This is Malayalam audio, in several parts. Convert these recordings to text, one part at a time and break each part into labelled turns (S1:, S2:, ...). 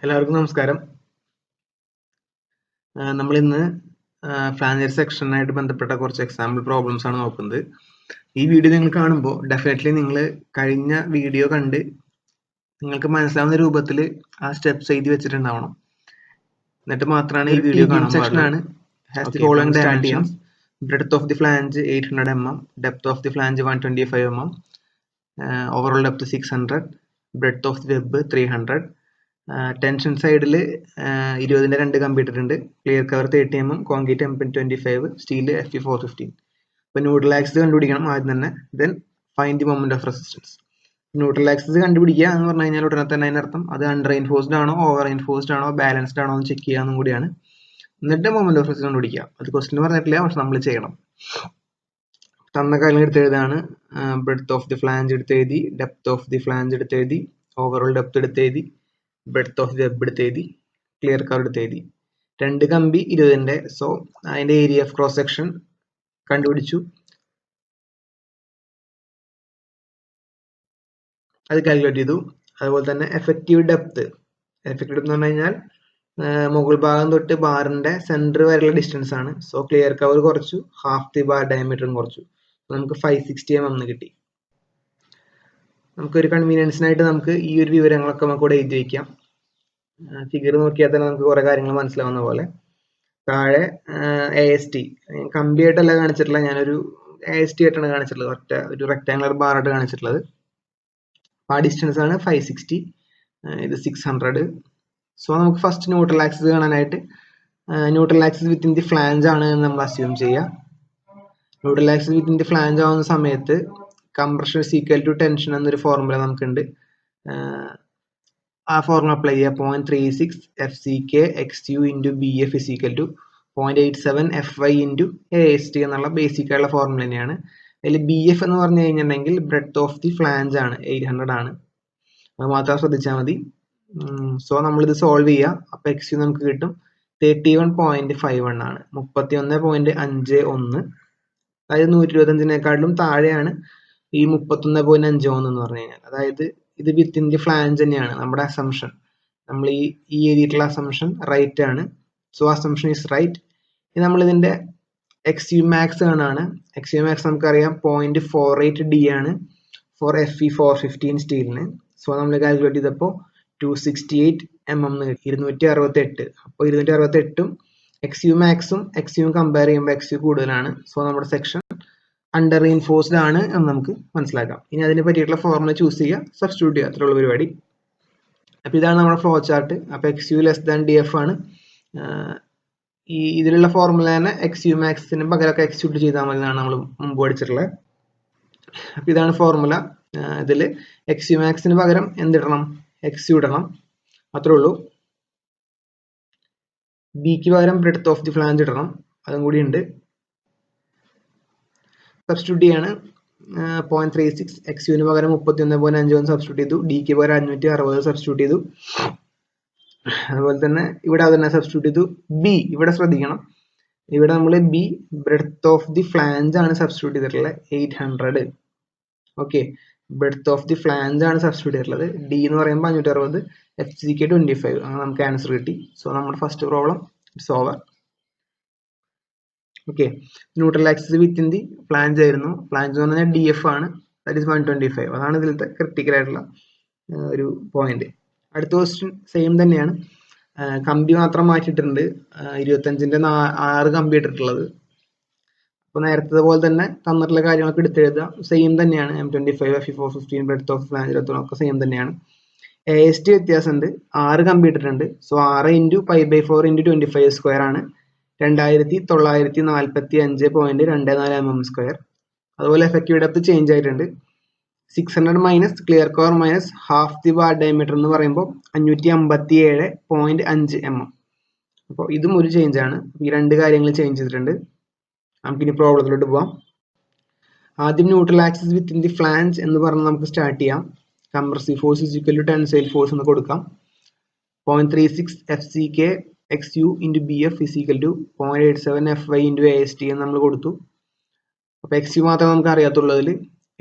S1: എല്ലാവർക്കും നമസ്കാരം. നമ്മൾ ഇന്ന് ഫ്ലാഞ്ചർ സെക്ഷനായിട്ട് ബന്ധപ്പെട്ട കുറച്ച് എക്സാമ്പിൾ പ്രോബ്ലംസ് ആണ് നോക്കുന്നത്. ഈ വീഡിയോ നിങ്ങൾ കാണുമ്പോൾ ഡെഫിനറ്റ്ലി നിങ്ങൾ കഴിഞ്ഞ വീഡിയോ കണ്ട് നിങ്ങൾക്ക് മനസ്സിലാവുന്ന രൂപത്തിൽ ആ സ്റ്റെപ്സ് എഴുതി വെച്ചിട്ടുണ്ടാവണം. എന്നിട്ട് മാത്രമാണ് ഈ വീഡിയോ കാണാൻ സെക്ഷനാണ്. Has the following dimensions: breadth of the flange 800 mm, depth of the flange 125 mm, overall depth 600, breadth of the web 300. Tension സൈഡിൽ 20ന്റെ 2 കമ്പി ഇട്ടിട്ടുണ്ട്. Clear cover 30 mm, concrete M25, steel Fe415. അപ്പോൾ ന്യൂട്രൽ ആക്സിസ് കണ്ടുപിടിക്കണം ആദ്യം തന്നെ. Then find the moment of resistance. Neutral axis കണ്ടുപിടിക്കുക എന്ന് പറഞ്ഞു കഴിഞ്ഞാൽ ഉടനെ തന്നെ അതിനർത്ഥം അത് അണ്ടർ റെയിൻഫോഴ്സ്ഡ് ആണോ, ഓവർ റെയിൻഫോഴ്സ്ഡ് ആണോ, ബാലൻസ്ഡ് ആണോ എന്ന് ചെക്ക് ചെയ്യാന്നും കൂടിയാണ്. എന്നിട്ട് മൊമെന്റ് ഓഫ് റെസിസ്റ്റൻസ് കണ്ടുപിടിക്കുക. അത് ക്വസ്റ്റ്യൻ പറഞ്ഞിട്ടില്ല, പക്ഷെ നമ്മൾ ചെയ്യണം. തന്ന കാര്യങ്ങൾ എടുത്ത് എഴുതാണ്. ബ്രെഡ്ത്ത് ഓഫ് ദി ഫ്ലാഞ്ച് എടുത്ത് എഴുതി, ഡെപ്ത് ഓഫ് ദി ഫ്ലാഞ്ച് എടുത്ത് എഴുതി, ഓവറോൾ ഡെപ്ത് എടുത്ത് എഴുതി, ബ്രെഡ്ത്ത് ഓഫ് ദി വെബ് എടുത്ത് എഴുതി, ക്ലിയർ കവർ എടുത്ത് എഴുതി. 2 കമ്പി 20ന്റെ, സോ അതിന്റെ ഏരിയ ഓഫ് ക്രോസ് സെക്ഷൻ കണ്ടുപിടിച്ചു. അത് കാൽക്കുലേറ്റ് ചെയ്തു. അതുപോലെ തന്നെ എഫക്റ്റീവ് ഡെപ്ത് എന്ന് പറഞ്ഞു കഴിഞ്ഞാൽ മുകൾ ഭാഗം തൊട്ട് ബാറിന്റെ സെന്റർ വരെയുള്ള ഡിസ്റ്റൻസ് ആണ്. സോ ക്ലിയർ കവർ കുറച്ചു, ഹാഫ് ദി ബാർ ഡയമീറ്ററും കുറച്ചു. നമുക്ക് 560 mm കിട്ടി. നമുക്കൊരു കൺവീനിയൻസിനായിട്ട് നമുക്ക് ഈ ഒരു വിവരങ്ങളൊക്കെ നമുക്ക് ഇവിടെ എഴുതി വയ്ക്കാം. ഫിഗർ നോക്കിയാൽ തന്നെ നമുക്ക് കുറെ കാര്യങ്ങൾ മനസ്സിലാവുന്ന പോലെ. താഴെ AST കമ്പിയായിട്ടല്ല കാണിച്ചിട്ടുള്ള, ഞാനൊരു AST ആയിട്ടാണ് കാണിച്ചിട്ടുള്ളത്. ഒറ്റ ഒരു റെക്ടാങ്കുലർ ബാർ ആയിട്ട് കാണിച്ചിട്ടുള്ളത്. ആ ഡിസ്റ്റൻസ് ആണ് 560, ഇത് 600. സോ നമുക്ക് ഫസ്റ്റ് ന്യൂട്രൽ ആക്സിസ് കാണാനായിട്ട് neutral axis within the flange ആണ് എന്ന് നമ്മൾ അസ്യൂം ചെയ്യുക. Neutral axis within the flange ആവുന്ന സമയത്ത് compression is equal to tension എന്നൊരു ഫോർമുല നമുക്കുണ്ട്. ആ ഫോർമുല അപ്ലൈ ചെയ്യുക. 0.36 FCK XU into BF is equal to 0.87 FY into AST എന്നുള്ള ബേസിക് ആയിട്ടുള്ള ഫോർമുല തന്നെയാണ്. അതിൽ BF എന്ന് പറഞ്ഞു കഴിഞ്ഞിട്ടുണ്ടെങ്കിൽ ബ്രെഡ്ത്ത് ഓഫ് ദി ഫ്ലാഞ്ച് ആണ്, 800 ആണ്. അത് മാത്രം ശ്രദ്ധിച്ചാൽ മതി. സോ നമ്മളിത് സോൾവ് ചെയ്യുക. അപ്പൊ XU നമുക്ക് കിട്ടും 31.51 ആണ്, 31.51. അതായത് 125-നേക്കാളും താഴെയാണ് ഈ 31.51 എന്ന് പറഞ്ഞു കഴിഞ്ഞാൽ. അതായത് ഇത് വിത്തിൻ ദി ഫ്ലാഞ്ച് തന്നെയാണ് നമ്മുടെ അസംഷൻ. നമ്മൾ ഈ എഴുതിയിട്ടുള്ള അസംഷൻ റൈറ്റ് ആണ്. So assumption is right. ഇനി നമ്മൾ ഇതിന്റെ XU മാക്സ് കാണാണ്. XU മാക്സ് നമുക്കറിയാം 0.48 D ആണ് ഫോർ Fe415 സ്റ്റീലിന്. സോ നമ്മൾ കാൽക്കുലേറ്റ് ചെയ്തപ്പോൾ 268 mm എന്ന് കിട്ടി, 268. അപ്പോൾ 268ഉം XU മാക്സും XU കമ്പയർ ചെയ്യുമ്പോൾ XU കൂടുതലാണ്. സോ നമ്മുടെ സെക്ഷൻ അണ്ടർ റീൻഫോഴ്സ്ഡ് ആണ് എന്ന് നമുക്ക് മനസ്സിലാക്കാം. ഇനി അതിനെ പറ്റിയിട്ടുള്ള ഫോർമുല ചൂസ് ചെയ്യുക, സബ്സ്റ്റിറ്റ്യൂട്ട് ചെയ്യുക, അത്രയുള്ള പരിപാടി. അപ്പൊ ഇതാണ് നമ്മുടെ ഫ്ലോ ചാർട്ട്. അപ്പൊ XU ലെസ് ദാൻ DF ആണ്. ഈ ഇതിലുള്ള ഫോർമുല തന്നെ XU മാക്സിന് പകരമൊക്കെ എക്സിക്യൂട്ട് ചെയ്താൽ മതി എന്നാണ് നമ്മൾ മുമ്പ് പഠിച്ചിട്ടുള്ളത്. അപ്പൊ ഇതാണ് ഫോർമുല. ഇതിൽ XU മാക്സിന് പകരം എന്തിടണം? XU ഇടണം, അത്രേ ഉള്ളൂ. ബിക്ക് പകരം ബ്രെഡ്ത്ത് ഓഫ് ദി ഫ്ലാഞ്ച് ഇടണം, അതും കൂടി ഉണ്ട്. സബ്സ്റ്റിറ്റ്യൂട്ട് ചെയ്യാണ്. 0.36 XUവിന് പകരം 31.51 സബ്സ്റ്റിറ്റ്യൂട്ട് ചെയ്തു. ഡിക്ക് പകരം 560 സബ്സ്റ്റിറ്റ്യൂട്ട് ചെയ്തു. അതുപോലെ തന്നെ ഇവിടെ അത് തന്നെ സബ്സ്റ്റിറ്റ്യൂട്ട് ചെയ്തു. ബി ഇവിടെ ശ്രദ്ധിക്കണം, ഇവിടെ നമ്മൾ B breadth of the flange ആണ് സബ്സ്റ്റിറ്റ്യൂട്ട് ചെയ്തിട്ടുള്ളത്, 800. Okay, breadth of the flange ആണ് സബ്സ്റ്റിറ്റ്യൂട്ട് ചെയ്തിട്ടുള്ളത്. ഡി എന്ന് പറയുമ്പോൾ 560, FCK 25. അങ്ങനെ നമുക്ക് ആൻസർ കിട്ടി. സോ നമ്മുടെ first problem it's over. Okay, neutral axis within the flange ആയിരുന്നു. ഫ്ലാഞ്ച് എന്ന് പറഞ്ഞാൽ DF ആണ്, ദാറ്റ് ഈസ് 125. അതാണ് ഇതിലത്തെ ക്രിട്ടിക്കൽ ആയിട്ടുള്ള ഒരു പോയിന്റ്. അടുത്ത ക്വസ്റ്റ്യൻ സെയിം തന്നെയാണ്. കമ്പി മാത്രം മാറ്റിയിട്ടുണ്ട്. 25ന്റെ 6 കമ്പി ഇട്ടിട്ടുള്ളത്. അപ്പൊ നേരത്തെ പോലെ തന്നെ തന്നിട്ടുള്ള കാര്യങ്ങളൊക്കെ എടുത്തെഴുതുക. സെയിം തന്നെയാണ്. M25, Fe415, breadth of flange ഒക്കെ സെയിം തന്നെയാണ്. AST വ്യത്യാസമുണ്ട്. 6 കമ്പി ഇട്ടിട്ടുണ്ട്. സോ 6 × π/4 × 25² ആണ് 2945.24 mm². അതുപോലെ എഫക്റ്റീവ് ഡെപ്ത് ചേഞ്ച് ആയിട്ടുണ്ട്. 600 minus clear cover minus half the bar diameter എന്ന് പറയുമ്പോൾ 557.5 mm. അപ്പോൾ ഇതും ഒരു ചേഞ്ച് ആണ്. ഈ 2 കാര്യങ്ങൾ ചേഞ്ച് ചെയ്തിട്ടുണ്ട്. നമുക്കിനി പ്രോബ്ലത്തിലോട്ട് പോവാം. ആദ്യം neutral axis within the flange എന്ന് പറഞ്ഞ് നമുക്ക് സ്റ്റാർട്ട് ചെയ്യാം. Compressive force is equal to tensile force എന്ന് കൊടുക്കാം. 0.36 FCK XU into BF is equal to 0.87 FY into AST എന്ന് നമ്മൾ കൊടുത്തു. അപ്പൊ XU മാത്രമേ നമുക്ക് അറിയാത്തുള്ളതിൽ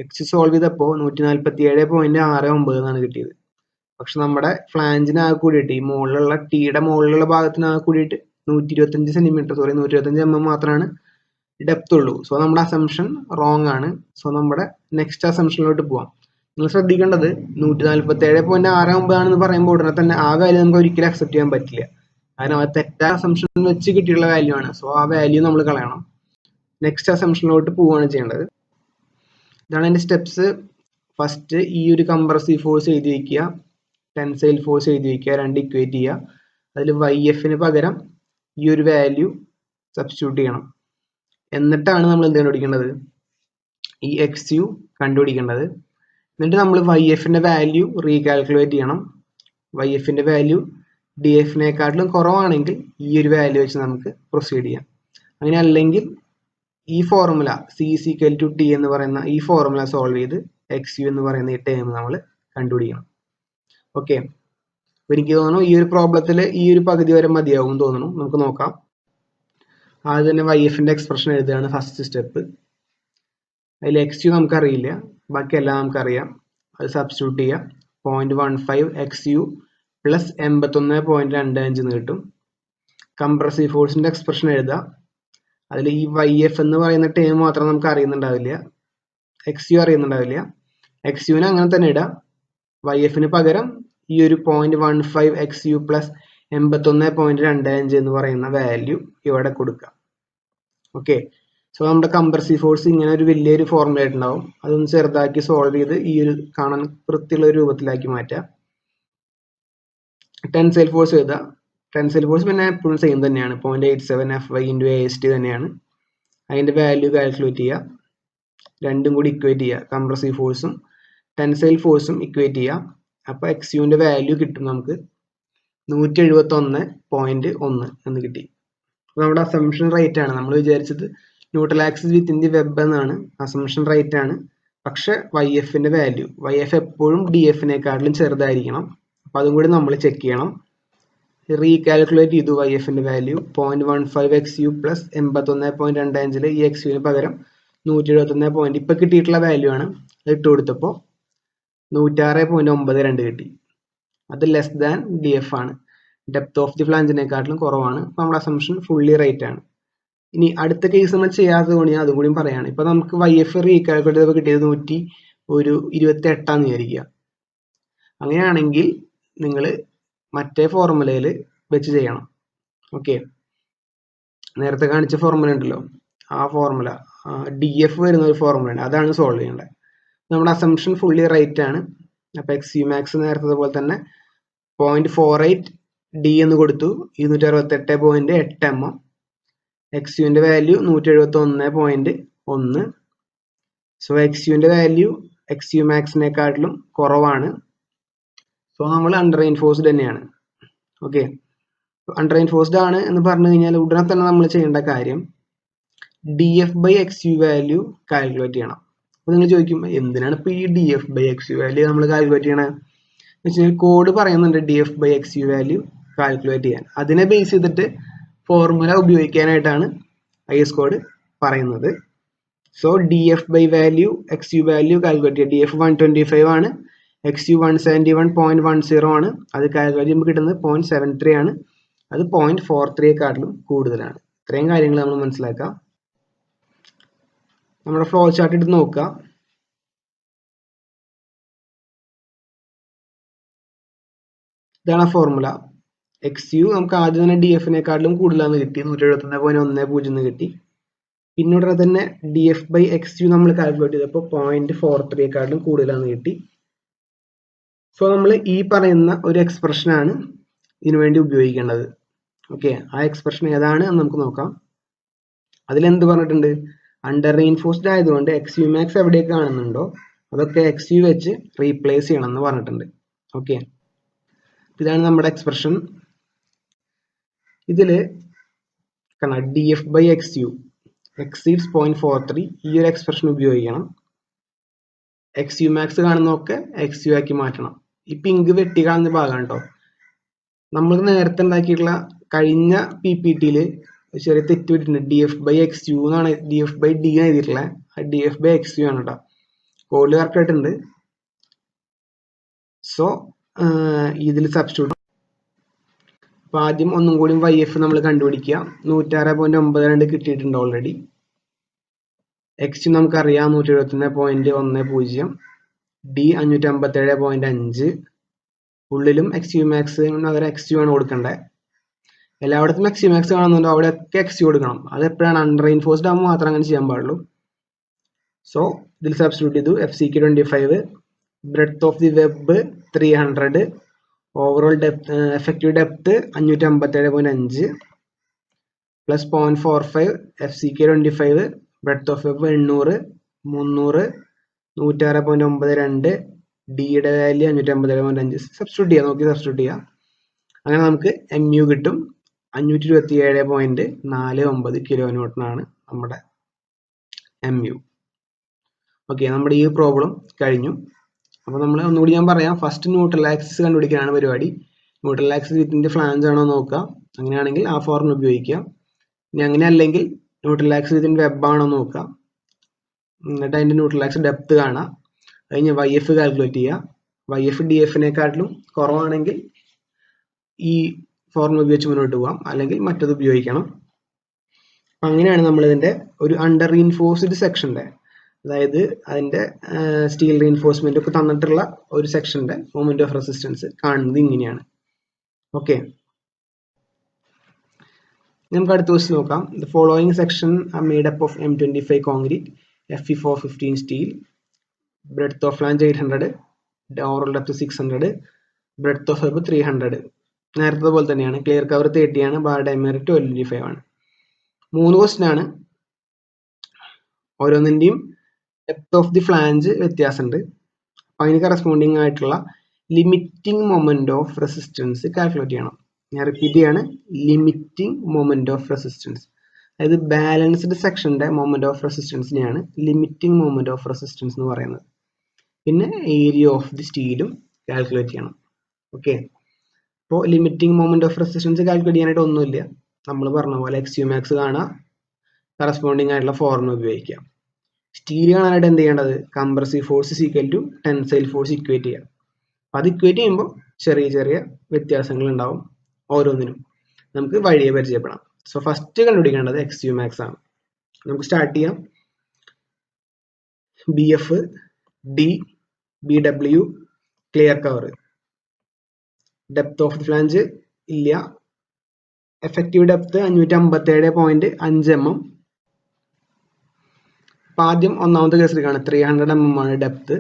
S1: XU സോൾവ് ചെയ്തപ്പോൾ 147.69 എന്നാണ് കിട്ടിയത്. പക്ഷെ നമ്മുടെ ഫ്ലാഞ്ചിനാകെ കൂടിയിട്ട് ഈ മുകളിലുള്ള ടീയുടെ മുകളിലുള്ള ഭാഗത്തിനാകെ കൂടിയിട്ട് 125 സെന്റിമീറ്റർ 125 mm മാത്രമാണ് ഡെപ്ത് ഉള്ളൂ. സോ നമ്മുടെ അസംഷൻ റോങ് ആണ്. സോ നമ്മുടെ നെക്സ്റ്റ് അസംഷനിലോട്ട് പോവാം. നിങ്ങൾ ശ്രദ്ധിക്കേണ്ടത് 147.69 ആണെന്ന് പറയുമ്പോൾ ഉടനെ തന്നെ ആ വാല്യൂ നമുക്ക് ഒരിക്കലും അക്സെപ്റ്റ് ചെയ്യാൻ പറ്റില്ല. കാരണം അത് തെറ്റായ അസംഷൻ വെച്ച് കിട്ടിയുള്ള വാല്യൂ ആണ്. സോ ആ വാല്യൂ നമ്മൾ കളയണം. നെക്സ്റ്റ് അസംഷനിലോട്ട് പോവുകയാണ് ചെയ്യേണ്ടത്. ഇതാണ് അതിന്റെ സ്റ്റെപ്സ്. ഫസ്റ്റ് ഈ ഒരു കംപ്രസീവ് ഫോഴ്സ് എഴുതി വയ്ക്കുക, ടെൻസൈൽ ഫോഴ്സ് എഴുതി വയ്ക്കുക, രണ്ട് ഇക്വേറ്റ് ചെയ്യുക. അതിൽ YF പകരം ഈ ഒരു വാല്യൂ സബ്സ്റ്റിറ്റ്യൂട്ട് ചെയ്യണം. എന്നിട്ടാണ് നമ്മൾ എന്ത് കണ്ടുപിടിക്കേണ്ടത്, ഈ XU കണ്ടുപിടിക്കേണ്ടത്. എന്നിട്ട് നമ്മൾ YF വാല്യൂ റീകാൽക്കുലേറ്റ് ചെയ്യണം. YF വാല്യൂ DF കുറവാണെങ്കിൽ ഈ ഒരു വാല്യൂ വെച്ച് നമുക്ക് പ്രൊസീഡ് ചെയ്യാം. അങ്ങനെ അല്ലെങ്കിൽ ഈ ഫോർമുല C=T എന്ന് പറയുന്ന ഈ ഫോർമുല സോൾവ് ചെയ്ത് XU എന്ന് പറയുന്ന ഈ ടേം നമ്മൾ കണ്ടുപിടിക്കണം. ഓക്കെ, എനിക്ക് തോന്നുന്നു ഈ ഒരു പ്രോബ്ലത്തിൽ ഈ ഒരു പകുതി വരെ മതിയാവും തോന്നുന്നു. നമുക്ക് നോക്കാം. ആദ്യം തന്നെ YF എക്സ്പ്രഷൻ എഴുതുകയാണ് ഫസ്റ്റ് സ്റ്റെപ്പ്. അതിൽ XU നമുക്കറിയില്ല, ബാക്കിയെല്ലാം നമുക്കറിയാം. അത് സബ്സ്റ്റിറ്റ്യൂട്ട് ചെയ്യുക. 0.15 XU പ്ലസ് 81.25 എന്ന് കിട്ടും. കംപ്രസീവ് ഫോഴ്സിന്റെ എക്സ്പ്രഷൻ എഴുതുക. അതിൽ ഈ YF എന്ന് പറയുന്ന ടേം മാത്രം നമുക്ക് അറിയുന്നുണ്ടാവില്ല, XU അറിയുന്നുണ്ടാവില്ല. XUവിന് അങ്ങനെ തന്നെ ഇടാം. YF പകരം ഈ ഒരു 0.15 XU പ്ലസ് 81.25 എന്ന് പറയുന്ന വാല്യൂ ഇവിടെ കൊടുക്കാം. ഓക്കെ, സോ നമ്മുടെ കംപ്രസീവ് ഫോഴ്സ് ഇങ്ങനെ ഒരു വലിയൊരു ഫോർമുല ആയിട്ടുണ്ടാവും. അതൊന്ന് ചെറുതാക്കി സോൾവ് ചെയ്ത് ഈ ഒരു കാണാൻ വൃത്തിയുള്ള രൂപത്തിലാക്കി മാറ്റാം. ടെൻസൈൽ ഫോഴ്സ് എഴുതുക. ടെൻസൈൽ ഫോഴ്സ് പിന്നെ എപ്പോഴും സെയിം തന്നെയാണ്, 0.87 FY × AST തന്നെയാണ്. അതിന്റെ വാല്യൂ കാൽക്കുലേറ്റ് ചെയ്യുക, രണ്ടും കൂടി ഇക്വേറ്റ് ചെയ്യുക. കംപ്രസീവ് ഫോഴ്സും ടെൻസൈൽ ഫോഴ്സും ഇക്വേറ്റ് ചെയ്യുക. അപ്പോൾ XUവിന്റെ വാല്യൂ കിട്ടും നമുക്ക് 171.1 എന്ന് കിട്ടി. നമ്മുടെ അസംഷൻ റൈറ്റ് ആണ്. നമ്മൾ വിചാരിച്ചത് neutral axis within the web എന്നാണ്, അസംഷൻ റൈറ്റ് ആണ്. പക്ഷെ YF വാല്യൂ, YF എപ്പോഴും DF ചെറുതായിരിക്കണം. അപ്പൊ അതും കൂടി നമ്മൾ ചെക്ക് ചെയ്യണം. റീകാൽക്കുലേറ്റ് ചെയ്തു YF വാല്യൂ 0.15 XU പ്ലസ് 81.25 ഈ XUവിന് പകരം 171. ഇപ്പൊ കിട്ടിയിട്ടുള്ള വാല്യൂ ആണ്. ഇട്ട് കൊടുത്തപ്പോൾ 106.92 കിട്ടി. അത് ലെസ് ദാൻ DF ആണ്. ഡെപ്ത് ഓഫ് ദി ഫ്ലാഞ്ചിനെക്കാട്ടിലും കുറവാണ്. അപ്പൊ നമ്മുടെ അസംഷൻ ഫുള്ളി റൈറ്റ് ആണ്. ഇനി അടുത്ത കേസ് നമ്മൾ ചെയ്യാത്തത് കൊണ്ട് ഞാൻ അതും കൂടി പറയാണ്. ഇപ്പൊ നമുക്ക് YF റീകാൽക്കുലേറ്റ് ചെയ്തപ്പോൾ കിട്ടിയത് 128 വിചാരിക്കുക. അങ്ങനെയാണെങ്കിൽ നിങ്ങൾ മറ്റേ ഫോർമുലയിൽ വെച്ച് ചെയ്യണം. ഓക്കെ, നേരത്തെ കാണിച്ച ഫോർമുല ഉണ്ടല്ലോ, ആ ഫോർമുല DF വരുന്ന ഒരു ഫോർമുല ഉണ്ട്, അതാണ് സോൾവ് ചെയ്യേണ്ടത്. നമ്മുടെ അസംഷൻ ഫുള്ളി റൈറ്റ് ആണ്. അപ്പൊ XU മാക്സ് നേരത്തെ പോലെ തന്നെ 0.48 D എന്ന് കൊടുത്തു, 268.8 mm. XUവിന്റെ വാല്യൂ 171.1. സോ XUവിന്റെ വാല്യൂ XU മാക്സിനെക്കാട്ടിലും കുറവാണ്. സോ നമ്മൾ അണ്ടർ റെയിൻഫോഴ്സ്ഡ് തന്നെയാണ്. ഓക്കെ, അണ്ടർ റെയിൻഫോഴ്സ്ഡ് ആണ് എന്ന് പറഞ്ഞു കഴിഞ്ഞാൽ ഉടനെ തന്നെ നമ്മൾ ചെയ്യേണ്ട കാര്യം DF/XU വാല്യൂ കാൽക്കുലേറ്റ് ചെയ്യണം. അപ്പൊ നിങ്ങൾ ചോദിക്കും, എന്തിനാണ് ഇപ്പൊ ഈ DF/XU വാല്യൂ നമ്മൾ കാൽക്കുലേറ്റ് ചെയ്യണത് എന്ന് വെച്ചാൽ കോഡ് പറയുന്നുണ്ട് DF/XU വാല്യൂ കാൽക്കുലേറ്റ് ചെയ്യാൻ. അതിനെ ബേസ് ചെയ്തിട്ട് ഫോർമുല ഉപയോഗിക്കാനായിട്ടാണ് IS കോഡ് പറയുന്നത്. സോ DF/വാല്യൂ XU വാല്യൂ കാൽക്കുലേറ്റ് ചെയ്യുക. DF 125 ആണ്, XU 171.10 ആണ്. അത് കാൽക്കുലേറ്റ് ചെയ്യുമ്പോൾ കിട്ടുന്നത് 0.73 ആണ്. അത് 0.43ക്കാട്ടിലും കൂടുതലാണ്. ഇത്രയും കാര്യങ്ങൾ നമ്മൾ മനസ്സിലാക്കാം. നമ്മുടെ ഫ്ലോ ചാർട്ട് എടുത്ത് നോക്കുക. ഇതാണ് ഫോർമുല. XU നമുക്ക് ആദ്യം തന്നെ DF കൂടുതലാന്ന് കിട്ടി, 171.10 കിട്ടി. പിന്നീട് തന്നെ DF/XU നമ്മൾ കാൽക്കുലേറ്റ് ചെയ്തപ്പോൾ 0.43ക്കാട്ടിലും കൂടുതലാന്ന് കിട്ടി. സോ നമ്മൾ ഈ പറയുന്ന ഒരു എക്സ്പ്രഷൻ ആണ് ഇതിനു വേണ്ടി ഉപയോഗിക്കേണ്ടത്. ഓക്കെ, ആ എക്സ്പ്രഷൻ ഏതാണ് എന്ന് നമുക്ക് നോക്കാം. അതിലെന്ത് പറഞ്ഞിട്ടുണ്ട്, അണ്ടർ റെയിൻഫോഴ്സ്ഡ് ആയതുകൊണ്ട് XU മാക്സ് എവിടെയൊക്കെ കാണുന്നുണ്ടോ അതൊക്കെ XU വെച്ച് റീപ്ലേസ് ചെയ്യണം എന്ന് പറഞ്ഞിട്ടുണ്ട്. ഓക്കെ, ഇതാണ് നമ്മുടെ എക്സ്പ്രഷൻ. ഇതില് DF/XU exceeds 0.43 ഈ ഒരു എക്സ്പ്രഷൻ ഉപയോഗിക്കണം. XU മാക്സ് കാണുന്നതൊക്കെ XU ആക്കി മാറ്റണം. ഈ പിങ്ക് വെട്ടി കാണുന്ന ഭാഗം കേട്ടോ, നമ്മൾ നേരത്തെ ഉണ്ടാക്കിയിട്ടുള്ള കഴിഞ്ഞ PPT-യിൽ ചെറിയ തെറ്റ് വിട്ടിട്ടുണ്ട്. DF/XU എന്നാണ് DF/D എഴുതിയിട്ടുള്ളത്, DF/XU ആണ് കേട്ടോ. കോഡ് കറക്റ്റ് ആയിട്ടുണ്ട്. സോ ഇതിൽ സബ്സ്റ്റിറ്റ്യൂട്ട്. അപ്പോൾ ആദ്യം ഒന്നും കൂടി YF നമ്മൾ കണ്ടുപിടിക്കുക. 106.92 കിട്ടിയിട്ടുണ്ട് ഓൾറെഡി. X നമുക്കറിയാം 171.10, D 557.5. ഉള്ളിലും XUmax പകരം XU ആണ് കൊടുക്കേണ്ടത്. എല്ലായിടത്തും XUmax കാണുന്നുണ്ടോ അവിടെയൊക്കെ XU കൊടുക്കണം. അത് എപ്പോഴാണ് അണ്ടർ റെയിൻഫോഴ്സ്ഡ് ആകുമ്പോൾ മാത്രം അങ്ങനെ ചെയ്യാൻ പാടുള്ളൂ. സോ ഇതിൽ സബ്സ്റ്റിറ്റ്യൂട്ട് ചെയ്തു. FCK 25, breadth of the web 300, overall depth effective depth 557.5 plus 0.45 FCK 25, breadth of web 800, 300, 106.92, ഡിയുടെ വാല്യൂ 557.5. സബ്സ്റ്റിറ്റ്യൂട്ട് ചെയ്യാം, നോക്കി സബ്സ്റ്റിറ്റ്യൂട്ട് ചെയ്യാം. അങ്ങനെ നമുക്ക് MU കിട്ടും. 527.49 kN ആണ് നമ്മുടെ MU. ഓക്കെ, നമ്മുടെ ഈ പ്രോബ്ലം കഴിഞ്ഞു. അപ്പോൾ നമ്മൾ ഒന്നുകൂടി ഞാൻ പറയാം. ഫസ്റ്റ് ന്യൂട്രൽ ആക്സിസ് കണ്ടുപിടിക്കാനാണ് പരിപാടി. ന്യൂട്രൽ ആക്സിസ് വിത്തിൻ്റെ ഫ്ലാഞ്ച് ആണോ നോക്കുക. അങ്ങനെയാണെങ്കിൽ ആ ഫോർമുല ഉപയോഗിക്കുക. ഇനി അങ്ങനെ അല്ലെങ്കിൽ ന്യൂട്രൽ ആക്സിസ് വിത്തിൻ്റെ വെബ് ആണോ നോക്കുക. എന്നിട്ട് അതിൻ്റെ ന്യൂട്രൽ ആക്സിസ് ഡെപ്ത് കാണാം. കഴിഞ്ഞ് YF കാൽക്കുലേറ്റ് ചെയ്യുക. YF DFനെക്കാട്ടിലും കുറവാണെങ്കിൽ ഈ ഫോർമുല ഉപയോഗിച്ച് മുന്നോട്ട് പോകാം, അല്ലെങ്കിൽ മറ്റത് ഉപയോഗിക്കണം. അങ്ങനെയാണ് നമ്മളിതിൻ്റെ ഒരു അണ്ടർ റീൻഫോഴ്സ്ഡ് സെക്ഷൻ്റെ, അതായത് അതിൻ്റെ സ്റ്റീൽ റീൻഫോഴ്സ്മെന്റ് ഒക്കെ തന്നിട്ടുള്ള ഒരു സെക്ഷൻ്റെ മൊമെന്റ് ഓഫ് റെസിസ്റ്റൻസ് കാണുന്നത് ഇങ്ങനെയാണ്. ഓക്കെ, നമുക്ക് അടുത്ത ക്വസ്റ്റ്യൻ നോക്കാം. The following section are made up of M25 concrete, Fe415 steel, breadth of flange 800, overall depth 600, breadth of web 300. നേരത്തെ പോലെ തന്നെയാണ്. ക്ലിയർ കവർ 30 ആണ്, ബാർ ഡയമീറ്റർ 25 ആണ്. 3 ക്വസ്റ്റ്യൻ ആണ്. ഓരോന്നിൻ്റെയും ഡെപ്ത് ഓഫ് ദി ഫ്ലാഞ്ച് വ്യത്യാസമുണ്ട്. അപ്പം അതിന് കറസ്പോണ്ടിങ് ആയിട്ടുള്ള limiting moment of resistance calculate ചെയ്യണം. ഞാൻ റിപ്പീറ്റ് ചെയ്യാണ്, ലിമിറ്റിംഗ് മൊമെന്റ് ഓഫ് റെസിസ്റ്റൻസ്. അതായത് ബാലൻസ്ഡ് സെക്ഷന്റെ മൊമെന്റ് ഓഫ് റെസിസ്റ്റൻസിനെയാണ് ലിമിറ്റിംഗ് മൊമെന്റ് ഓഫ് റെസിസ്റ്റൻസ് എന്ന് പറയുന്നത്. പിന്നെ ഏരിയ ഓഫ് ദി സ്റ്റീലും കാൽക്കുലേറ്റ് ചെയ്യണം. ഓക്കെ, അപ്പോൾ limiting moment of resistance calculate ചെയ്യാനായിട്ട് ഒന്നുമില്ല. നമ്മൾ പറഞ്ഞ പോലെ XUmax കാണുക, കറസ്പോണ്ടിങ് ആയിട്ടുള്ള ഫോർമുല ഉപയോഗിക്കുക. സ്റ്റീൽ കാണാനായിട്ട് എന്ത് ചെയ്യേണ്ടത്, compressive force is equal to tensile force equate ചെയ്യുക. അത് ഇക്വേറ്റ് ചെയ്യുമ്പോൾ ചെറിയ ചെറിയ വ്യത്യാസങ്ങൾ ഉണ്ടാവും ഓരോന്നിനും. നമുക്ക് വഴിയെ പരിചയപ്പെടാം. സോ ഫസ്റ്റ് കണ്ടുപിടിക്കേണ്ടത് XUmax ആണ്. നമുക്ക് സ്റ്റാർട്ട് ചെയ്യാം. BF, D, BW, clear cover. Depth of the flange ഇല്ല. Effective depth 557.5 mm. ആദ്യം ഒന്നാമത്തെ കേസ് കാണാം, 300 mm ആണ് ഡെപ്ത്.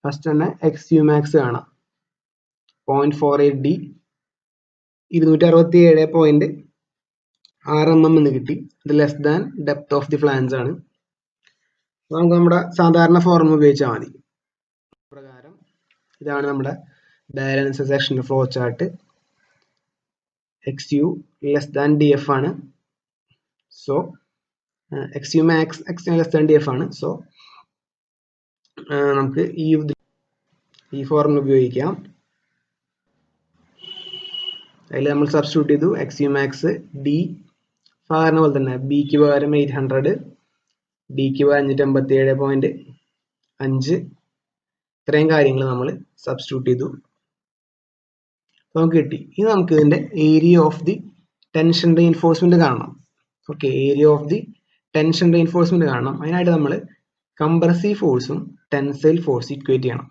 S1: ഫസ്റ്റ് തന്നെ XUmax കാണാം, 0.48 D, 267.6 mm എന്ന് കിട്ടി. ഇത് less than depth of the flange ആണ്. നമുക്ക് നമ്മുടെ സാധാരണ ഫോർമുല ഉപയോഗിച്ചാൽ മതി. പ്രകാരം ഇതാണ് നമ്മുടെ ബാലൻസ് സെക്ഷൻ്റെ flow chart. XU less than DF ആണ്. So XUmax less than DF ആണ്. സോ നമുക്ക് ഈ ഫോർമുല ഉപയോഗിക്കാം. അതിൽ നമ്മൾ സബ്സ്റ്റിറ്റ്യൂട്ട് ചെയ്തു. XUmax D സാധാരണ പോലെ തന്നെ, ബിക്ക് പകരം 800, ഡിക്ക് പകരം 557.5. ഇത്രയും കാര്യങ്ങൾ നമ്മൾ സബ്സ്റ്റിറ്റ്യൂട്ട് ചെയ്തു, നമുക്ക് കിട്ടി. ഇനി നമുക്ക് ഇതിന്റെ area of the tension reinforcement കാണണം. Okay, area of the tension reinforcement കാണണം. അതിനായിട്ട് നമ്മൾ കംപ്രസീവ് ഫോഴ്സും ടെൻസൈൽ ഫോഴ്സ് ഇക്വേറ്റ് ചെയ്യണം.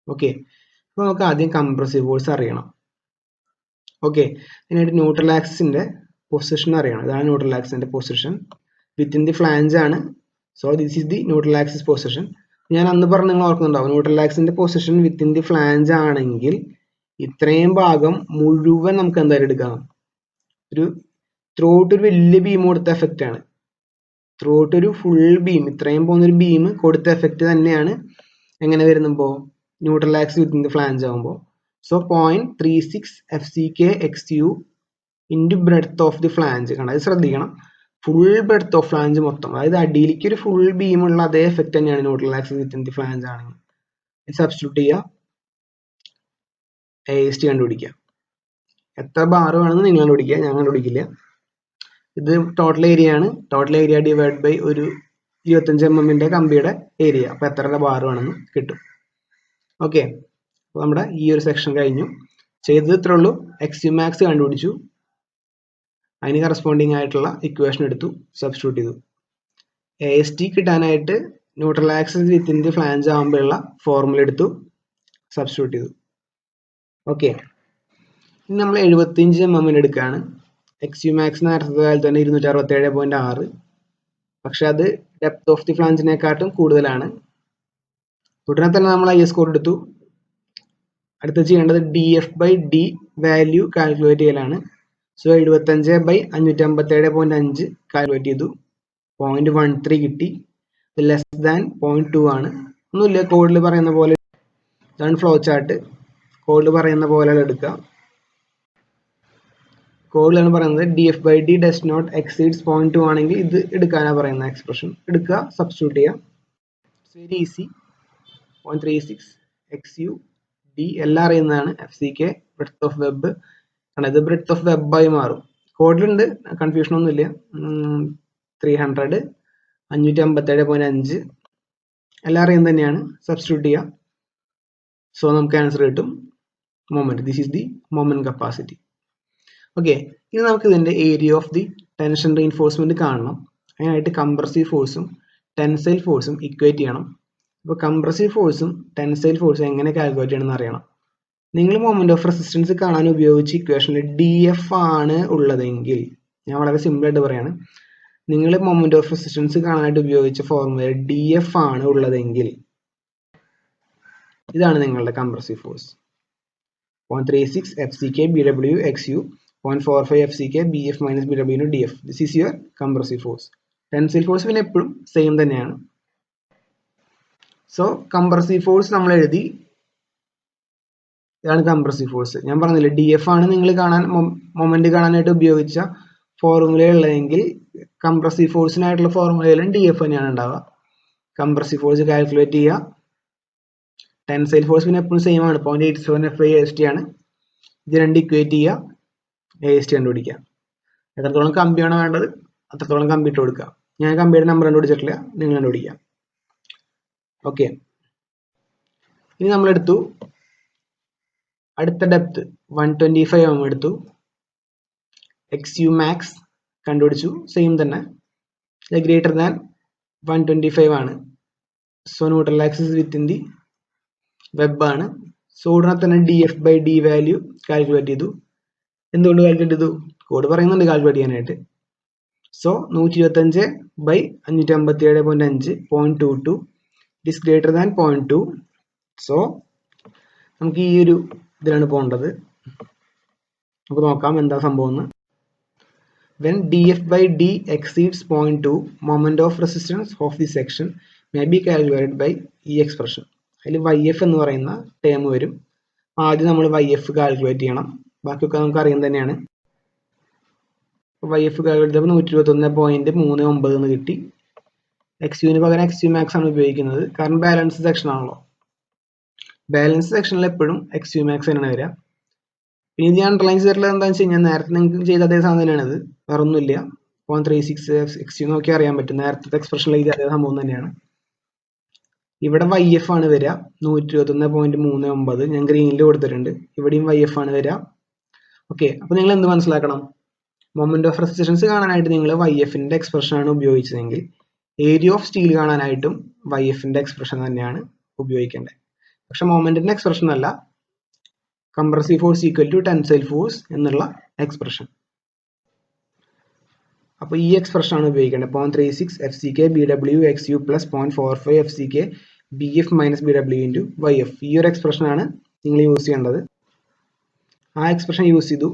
S1: ഓക്കെ, അപ്പോൾ നമുക്ക് ആദ്യം കംപ്രസീവ് ഫോഴ്സ് അറിയണം. ഓക്കെ, അതിനായിട്ട് ന്യൂട്രൽ ആക്സിസിന്റെ പൊസിഷൻ അറിയണം. ഇതാണ് ന്യൂട്രൽ ആക്സിസിന്റെ പൊസിഷൻ. വിത്തിൻ ദി ഫ്ലാഞ്ച് ആണ്. So this is the neutral axis position. ഞാൻ അന്ന് പറഞ്ഞ നിങ്ങൾ ഓർക്കുന്നുണ്ടാവും, ന്യൂട്രൽ ആക്സിസിന്റെ പൊസിഷൻ വിത്തിൻ ദി ഫ്ലാഞ്ച് ആണെങ്കിൽ ഇത്രയും ഭാഗം മുഴുവൻ നമുക്ക് എന്തായാലും എടുക്കാം. ഒരു ത്രൂ ഔട്ട് ഒരു വലിയ ബീം കൊടുത്ത എഫക്റ്റ് ആണ്. ത്രൂ ഔട്ട് ഒരു ഫുൾ ബീം, ഇത്രയും പോകുന്ന ഒരു ബീം കൊടുത്ത എഫക്റ്റ് തന്നെയാണ് എങ്ങനെ വരുമ്പോൾ neutral axis within the flange ആകുമ്പോൾ. So 0.36 FCK XU into breadth of the flange. കണ്ട, അത് ശ്രദ്ധിക്കണം. ഫുൾ ബ്രെഡ്ത്ത് ഓഫ് ഫ്ലാഞ്ച് മൊത്തം, അതായത് അടിയിലേക്ക് ഒരു ഫുൾ ബീമുള്ള അതേ എഫക്റ്റ് തന്നെയാണ് neutral axis within the flange ആണെങ്കിൽ. സബ്സ്റ്റിറ്റ്യൂട്ട് ചെയ്യുക, AST കണ്ടുപിടിക്കുക. എത്ര ബാർ വേണമെന്ന് നിങ്ങൾ കണ്ടുപിടിക്കുക, ഞാൻ കണ്ടുപിടിക്കില്ല. ഇത് ടോട്ടൽ ഏരിയ ആണ്. ടോട്ടൽ ഏരിയ ഡിവൈഡ് ബൈ ഒരു 25 mm കമ്പിയുടെ ഏരിയ. അപ്പോൾ എത്ര ബാർ വേണമെന്ന് കിട്ടും. ഓക്കെ, അപ്പോൾ നമ്മുടെ ഈ ഒരു സെക്ഷൻ കഴിഞ്ഞു. ചെയ്തത് ഇത്രേ ഉള്ളൂ. XUmax കണ്ടുപിടിച്ചു, അതിന് കറസ്പോണ്ടിങ് ആയിട്ടുള്ള ഇക്വേഷൻ എടുത്തു, സബ്സ്റ്റിറ്റ്യൂട്ട് ചെയ്തു. AST കിട്ടാനായിട്ട് neutral axis within the flange ആകുമ്പോഴുള്ള ഫോർമുല എടുത്തു, സബ്സ്റ്റിറ്റ്യൂട്ട് ചെയ്തു. ഓക്കെ, ഇനി നമ്മൾ 75 mm എടുക്കുകയാണ്. XUmax നേരത്തെ കാലത്ത് തന്നെ 267.6, പക്ഷെ അത് ഡെപ്ത് ഓഫ് ദി ഫ്ലാഞ്ചിനെക്കാട്ടും കൂടുതലാണ്. ഉടനെ തന്നെ നമ്മൾ IS സ്കോർ എടുത്തു. അടുത്ത് ചെയ്യേണ്ടത് DF/D വാല്യൂ കാൽക്കുലേറ്റ് ചെയ്യലാണ്. സോ 75/557.5 കാൽക്കുലേറ്റ് ചെയ്തു, 0.13 കിട്ടി. ലെസ് ദാൻ 0.2 ആണ്. ഒന്നുമില്ല, കോഡിൽ പറയുന്ന പോലെ ഇതാണ് ഫ്ലോ ചാർട്ട്. കോഡിൽ പറയുന്ന പോലെ എടുക്കുക. കോഡിലാണ് പറയുന്നത് DF/D ഡസ് നോട്ട് എക്സീഡ്സ് 0.2 ആണെങ്കിൽ ഇത് എടുക്കാനാണ് പറയുന്ന എക്സ്പ്രഷൻ എടുക്കുക, സബ്സ്റ്റിറ്റ്യൂട്ട് ചെയ്യുക. Very easy. 0.36 XUD എല്ലാം അറിയുന്നതാണ്. FCK ബ്രെഡ്ത്ത് ഓഫ് വെബ് ആണ്. ഇത് ബ്രെഡ്ത്ത് ഓഫ് വെബായി മാറും. കോഡിലുണ്ട്, കൺഫ്യൂഷൻ ഒന്നുമില്ല. 300 557.5 എല്ലാം അറിയുന്നത് തന്നെയാണ്. സബ്സ്റ്റിറ്റ്യൂട്ട് ചെയ്യുക. സോ നമുക്ക് ആൻസർ കിട്ടും moment. This is the moment capacity. Okay, ഇനി നമുക്ക് ഇതിന്റെ area of the tension reinforcement കാണണം. അതിനായിട്ട് കംപ്രസീവ് ഫോഴ്സും ടെൻസൈൽ ഫോഴ്സും ഇക്വേറ്റ് ചെയ്യണം. അപ്പോൾ കംപ്രസീവ് ഫോഴ്സും ടെൻസൈൽ ഫോഴ്സും എങ്ങനെ കാൽക്കുലേറ്റ് ചെയ്യണമെന്ന് അറിയണം. നിങ്ങൾ മൊമെന്റ് ഓഫ് റെസിസ്റ്റൻസ് കാണാൻ ഉപയോഗിച്ച ഇക്വേഷനിൽ DF ആണ് ഉള്ളതെങ്കിൽ, ഞാൻ വളരെ സിമ്പിൾ ആയിട്ട് പറയാണ്, നിങ്ങൾ മൊമെന്റ് ഓഫ് റെസിസ്റ്റൻസ് കാണാനായിട്ട് ഉപയോഗിച്ച ഫോർമുല DF ആണ് ഉള്ളതെങ്കിൽ ഇതാണ് നിങ്ങളുടെ compressive force. 0.36 FCK BW XU, 0.45 FCK BF minus BW into DF. This is your compressive force. Tensile force പിന്നെ എപ്പോഴും സെയിം തന്നെയാണ്. സോ കംപ്രസീവ് ഫോഴ്സ് നമ്മൾ എഴുതി, ഇതാണ് കംപ്രസീവ് ഫോഴ്സ്. ഞാൻ പറഞ്ഞില്ലേ, DF ആണ് നിങ്ങൾ കാണാൻ മൊമെന്റ് കാണാനായിട്ട് ഉപയോഗിച്ച ഫോർമുല ഉള്ളതെങ്കിൽ കംപ്രസീവ് ഫോഴ്സിനായിട്ടുള്ള ഫോർമുലയിലും DF തന്നെയാണ് ഉണ്ടാവുക. കംപ്രസീവ് ഫോഴ്സ് കാൽക്കുലേറ്റ് ചെയ്യുക. ടെൻസൈൽ ഫോഴ്സ് പിന്നെ എപ്പോഴും സെയിം ആണ്, 0.87 FI AST ആണ്. ഇത് രണ്ട് ഇക്വേറ്റ് ചെയ്യുക, AST കണ്ടുപിടിക്കുക. എത്രത്തോളം കമ്പിയാണോ വേണ്ടത് അത്രത്തോളം കമ്പി ഇട്ട് കൊടുക്കുക. ഞാൻ കമ്പിയുടെ നമ്പർ കണ്ടുപിടിച്ചിട്ടില്ല, നിങ്ങൾ കണ്ടുപിടിക്കുക. ഓക്കെ, ഇനി നമ്മളെടുത്തു അടുത്ത ഡെപ്ത് 125 mm എടുത്തു. XUmax കണ്ടുപിടിച്ചു, സെയിം തന്നെ, ഗ്രേറ്റർ ദാൻ 125 ആണ്. So neutral axis within the web ആണ്. സോ ഉടനെ തന്നെ DF/D വാല്യൂ കാൽക്കുലേറ്റ് ചെയ്തു. എന്തുകൊണ്ട് കാൽക്കുലേറ്റ് ചെയ്തു? കോഡ് പറയുന്നുണ്ട് കാൽക്കുലേറ്റ് ചെയ്യാനായിട്ട്. So 125/557.5 0.22 it is greater than 0.2. So നമുക്ക് ഈ ഒരു ഇതിലാണ് പോകേണ്ടത്. നമുക്ക് നോക്കാം എന്താ സംഭവം എന്ന്. When DF/D exceeds 0.2, moment of resistance of the section may be calculated by ഈ എക്സ്പ്രഷൻ. അതിൽ YF എന്ന് പറയുന്ന ടേം വരും. ആദ്യം നമ്മൾ YF കാൽക്കുലേറ്റ് ചെയ്യണം, ബാക്കിയൊക്കെ നമുക്ക് അറിയാൻ തന്നെയാണ്. YF കാൽക്കുലേറ്റ് ചെയ്തപ്പോൾ 121.39 എന്ന് കിട്ടി. XUവിന് പകരം XUmax ആണ് ഉപയോഗിക്കുന്നത്, കാരണം ബാലൻസ് സെക്ഷൻ ആണല്ലോ. ബാലൻസ് സെക്ഷനിൽ എപ്പോഴും XUmax തന്നെയാണ് വരിക. പിന്നെ ഇത് ഞാൻ അണ്ടർലൈൻ ചെയ്തിട്ടുള്ളത് എന്താണെന്ന് വെച്ച് കഴിഞ്ഞാൽ, നേരത്തെ നിങ്ങൾക്ക് ചെയ്ത അതേ സാധനം തന്നെയാണ് ഇത്, വേറെ ഒന്നുമില്ല. 0.36 XU നോക്കി അറിയാൻ പറ്റും, നേരത്തെ എക്സ്പ്രഷനിലേക്ക് അതേ സംഭവം തന്നെയാണ്. ഇവിടെ YF ആണ് വരിക 121.39, ഞാൻ ഗ്രീനിൽ കൊടുത്തിട്ടുണ്ട്. ഇവിടെയും YF ആണ് വരിക. ഓക്കെ, അപ്പൊ നിങ്ങൾ എന്ത് മനസ്സിലാക്കണം? മൊമെന്റ് ഓഫ് റെസിസ്റ്റൻസ് കാണാനായിട്ട് നിങ്ങൾ YF-ന്റെ എക്സ്പ്രഷൻ ആണ് ഉപയോഗിച്ചതെങ്കിൽ, ഏരിയ ഓഫ് സ്റ്റീൽ കാണാനായിട്ടും YF-ന്റെ എക്സ്പ്രഷൻ തന്നെയാണ് ഉപയോഗിക്കേണ്ടത്. പക്ഷെ മൊമെന്റിന്റെ എക്സ്പ്രഷൻ അല്ല, compressive force equal to tensile force എന്നുള്ള എക്സ്പ്രഷൻ. അപ്പൊ ഈ എക്സ്പ്രഷൻ ആണ് ഉപയോഗിക്കേണ്ടത്. 0.36 FCK BW XU plus 0.45 FCK BF minus BW into YF. ഈ ഒരു എക്സ്പ്രഷൻ ആണ് നിങ്ങൾ യൂസ് ചെയ്യേണ്ടത്. ആ എക്സ്പ്രഷൻ യൂസ് ചെയ്തു,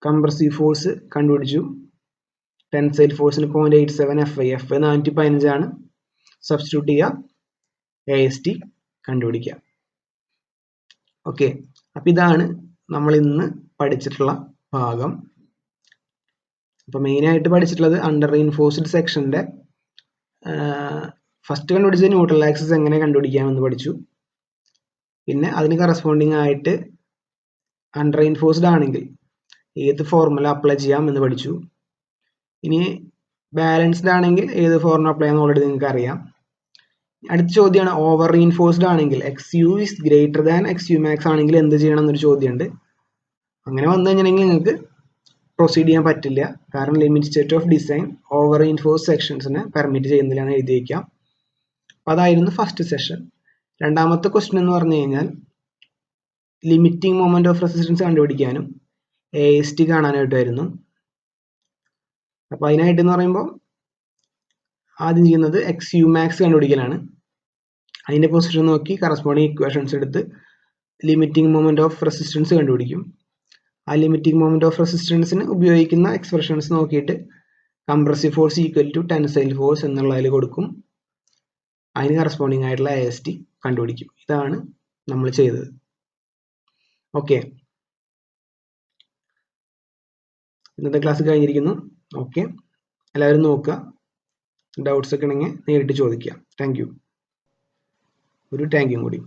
S1: കംപ്രസീവ് ഫോഴ്സ് കണ്ടുപിടിച്ചു. ടെൻസൈൽ ഫോഴ്സിന് 0.87 FI, FI 415 ആണ്. സബ്സ്റ്റിറ്റ്യൂട്ട് ചെയ്യുക, AST കണ്ടുപിടിക്കുക. ഓക്കെ, അപ്പൊ ഇതാണ് നമ്മൾ ഇന്ന് പഠിച്ചിട്ടുള്ള ഭാഗം. അപ്പൊ മെയിൻ ആയിട്ട് പഠിച്ചിട്ടുള്ളത് അണ്ടർ റീഇൻഫോഴ്സ്ഡ് സെക്ഷന്റെ ഫസ്റ്റ് കണ്ടുപിടിച്ചത് ന്യൂട്രൽ ആക്സിസ് എങ്ങനെ കണ്ടുപിടിക്കാമെന്ന് പഠിച്ചു. പിന്നെ അതിന് കറസ്പോണ്ടിങ് ആയിട്ട് അണ്ടർ റീഇൻഫോഴ്സ്ഡ് ആണെങ്കിൽ ഏത് ഫോർമുല അപ്ലൈ ചെയ്യാം എന്ന് പഠിച്ചു. ഇനി ബാലൻസ്ഡ് ആണെങ്കിൽ ഏത് ഫോർമുല അപ്ലൈ ചെയ്യാൻ ഓൾറെഡി നിങ്ങൾക്ക് അറിയാം. അടുത്ത ചോദ്യമാണ് ഓവർ റീഇൻഫോഴ്സ്ഡ് ആണെങ്കിൽ XU is greater than XU max ആണെങ്കിൽ എന്ത് ചെയ്യണം എന്നൊരു ചോദ്യമുണ്ട്. അങ്ങനെ വന്നു കഴിഞ്ഞിട്ടുണ്ടെങ്കിൽ നിങ്ങൾക്ക് പ്രൊസീഡ് ചെയ്യാൻ പറ്റില്ല. കാരണം limit state of design over reinforce സെക്ഷൻസിനെ പെർമിറ്റ് ചെയ്യുന്നില്ലാണ് എഴുതി വയ്ക്കാം. അപ്പോൾ അതായിരുന്നു ഫസ്റ്റ് സെഷൻ. രണ്ടാമത്തെ ക്വസ്റ്റ്യൻ എന്ന് പറഞ്ഞു കഴിഞ്ഞാൽ ലിമിറ്റിംഗ് മൊമെന്റ് ഓഫ് റെസിസ്റ്റൻസ് കണ്ടുപിടിക്കാനും AST കാണാനായിട്ടായിരുന്നു. അപ്പോൾ അതിനായിട്ട് എന്ന് പറയുമ്പോൾ ആദ്യം ചെയ്യുന്നത് XU max കണ്ടുപിടിക്കലാണ്. അതിന്റെ പൊസിഷൻ നോക്കി കറസ്പോണ്ടിങ് ഇക്വേഷൻസ് എടുത്ത് ലിമിറ്റിംഗ് മൊമെന്റ് ഓഫ് റെസിസ്റ്റൻസ് കണ്ടുപിടിക്കും. ആ ലിമിറ്റിംഗ് മൊമെന്റ് ഓഫ് റെസിസ്റ്റൻസിന് ഉപയോഗിക്കുന്ന എക്സ്പ്രഷൻസ് നോക്കിയിട്ട് compressive force equal to tensile force എന്നുള്ളതിൽ കൊടുക്കും. അതിന് കറസ്പോണ്ടിങ് ആയിട്ടുള്ള AST കണ്ടുപിടിക്കും. ഇതാണ് നമ്മൾ ചെയ്തത്. ഓക്കെ, ഇന്നത്തെ ക്ലാസ് കഴിഞ്ഞിരിക്കുന്നു. ഓക്കെ, എല്ലാവരും നോക്കുക. ഡൗട്ട്സ് ഒക്കെ ഉണ്ടെങ്കിൽ നേരിട്ട് ചോദിക്കാം. Thank you. ഒരു താങ്ക് യു കൂടി.